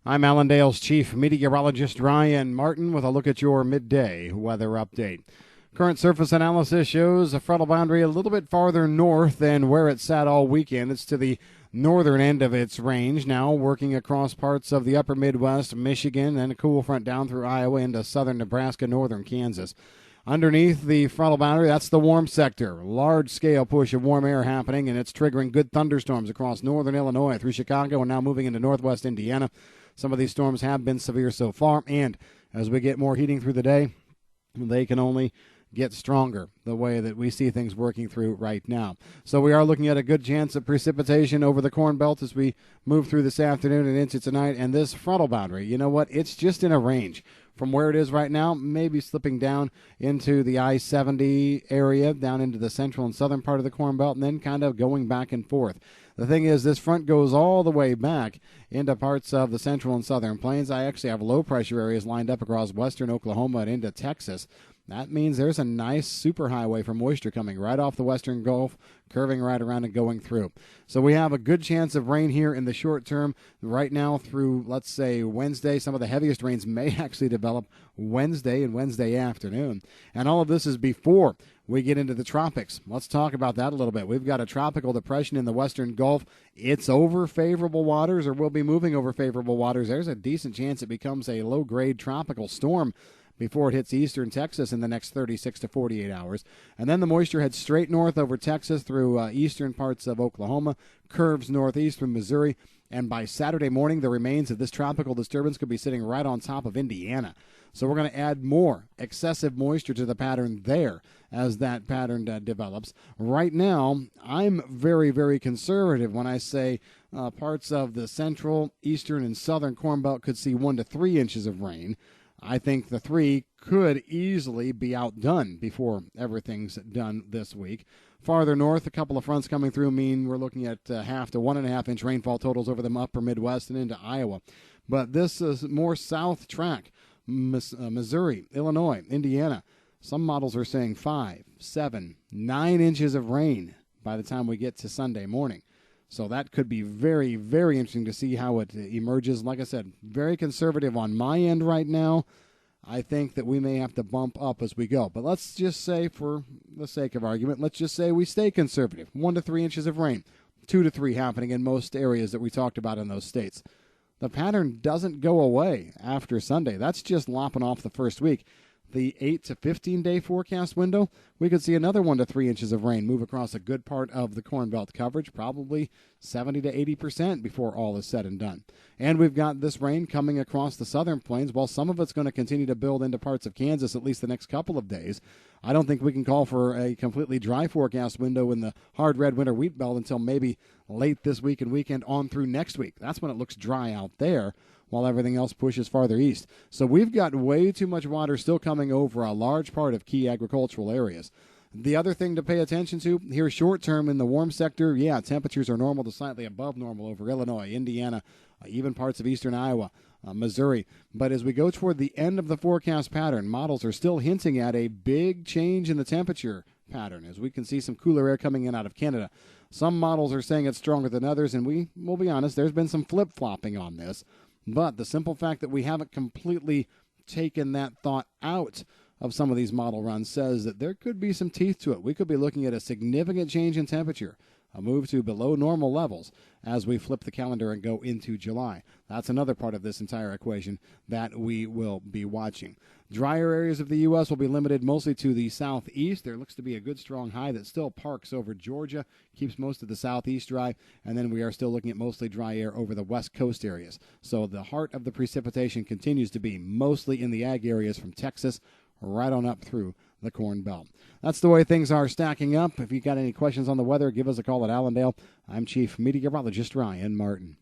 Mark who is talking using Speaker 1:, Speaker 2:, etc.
Speaker 1: I'm Allendale's chief meteorologist Ryan Martin with a look at your midday weather update. Current surface analysis shows a frontal boundary a little bit farther north than where it sat all weekend. It's to the northern end of its range now, working across parts of the upper Midwest, Michigan, and a cool front down through Iowa into southern Nebraska, northern Kansas. Underneath the frontal boundary, that's the warm sector. Large-scale push of warm air happening, and it's triggering good thunderstorms across northern Illinois through Chicago and now moving into northwest Indiana. Some of these storms have been severe so far, and as we get more heating through the day, they can only get stronger the way that we see things working through right now. So we are looking at a good chance of precipitation over the Corn Belt as we move through this afternoon and into tonight. And this frontal boundary, you know what? It's just in a range from where it is right now, maybe slipping down into the I-70 area, down into the central and southern part of the Corn Belt, and then kind of going back and forth. The thing is, this front goes all the way back into parts of the central and southern plains. I actually have low pressure areas lined up across western Oklahoma and into Texas. That means there's a nice superhighway for moisture coming right off the western Gulf, curving right around and going through. So we have a good chance of rain here in the short term right now through, let's say, Wednesday. Some of the heaviest rains may actually develop Wednesday and Wednesday afternoon. And all of this is before we get into the tropics. Let's talk about that a little bit. We've got a tropical depression in the western Gulf. It's over favorable waters, or will be moving over favorable waters. There's a decent chance it becomes a low-grade tropical storm before it hits eastern Texas in the next 36 to 48 hours. And then the moisture heads straight north over Texas through eastern parts of Oklahoma, curves northeast from Missouri, and by Saturday morning, the remains of this tropical disturbance could be sitting right on top of Indiana. So we're going to add more excessive moisture to the pattern there as that pattern develops. Right now, I'm very, very conservative when I say parts of the central, eastern, and southern Corn Belt could see 1 to 3 inches of rain. I think the 3 could easily be outdone before everything's done this week. Farther north, a couple of fronts coming through mean we're looking at half to 1.5 inch rainfall totals over the upper Midwest and into Iowa. But this is more south track, Missouri, Illinois, Indiana. Some models are saying 5, 7, 9 inches of rain by the time we get to Sunday morning. So that could be very, very interesting to see how it emerges. Like I said, very conservative on my end right now. I think that we may have to bump up as we go. But let's just say, for the sake of argument, let's just say we stay conservative. 1 to 3 inches of rain, 2 to 3 happening in most areas that we talked about in those states. The pattern doesn't go away after Sunday. That's just lopping off the first week. The 8 to 15-day forecast window, we could see another 1 to 3 inches of rain move across a good part of the Corn Belt coverage, probably 70 to 80% before all is said and done. And we've got this rain coming across the southern plains. While some of it's going to continue to build into parts of Kansas at least the next couple of days, I don't think we can call for a completely dry forecast window in the hard red winter wheat belt until maybe late this week and weekend on through next week. That's when it looks dry out there, while everything else pushes farther east. So we've got way too much water still coming over a large part of key agricultural areas. The other thing to pay attention to here short term in the warm sector, temperatures are normal to slightly above normal over Illinois, Indiana, even parts of eastern Iowa, Missouri. But as we go toward the end of the forecast pattern, models are still hinting at a big change in the temperature pattern, as we can see some cooler air coming in out of Canada. Some models are saying it's stronger than others, and we will be honest, there's been some flip-flopping on this. But the simple fact that we haven't completely taken that thought out of some of these model runs says that there could be some teeth to it. We could be looking at a significant change in temperature, a move to below normal levels as we flip the calendar and go into July. That's another part of this entire equation that we will be watching. Drier areas of the U.S. will be limited mostly to the southeast. There looks to be a good strong high that still parks over Georgia, keeps most of the southeast dry, and then we are still looking at mostly dry air over the west coast areas. So the heart of the precipitation continues to be mostly in the ag areas from Texas right on up through the Corn Belt. That's the way things are stacking up. If you got any questions on the weather, give us a call at Allendale. I'm Chief Meteorologist Ryan Martin.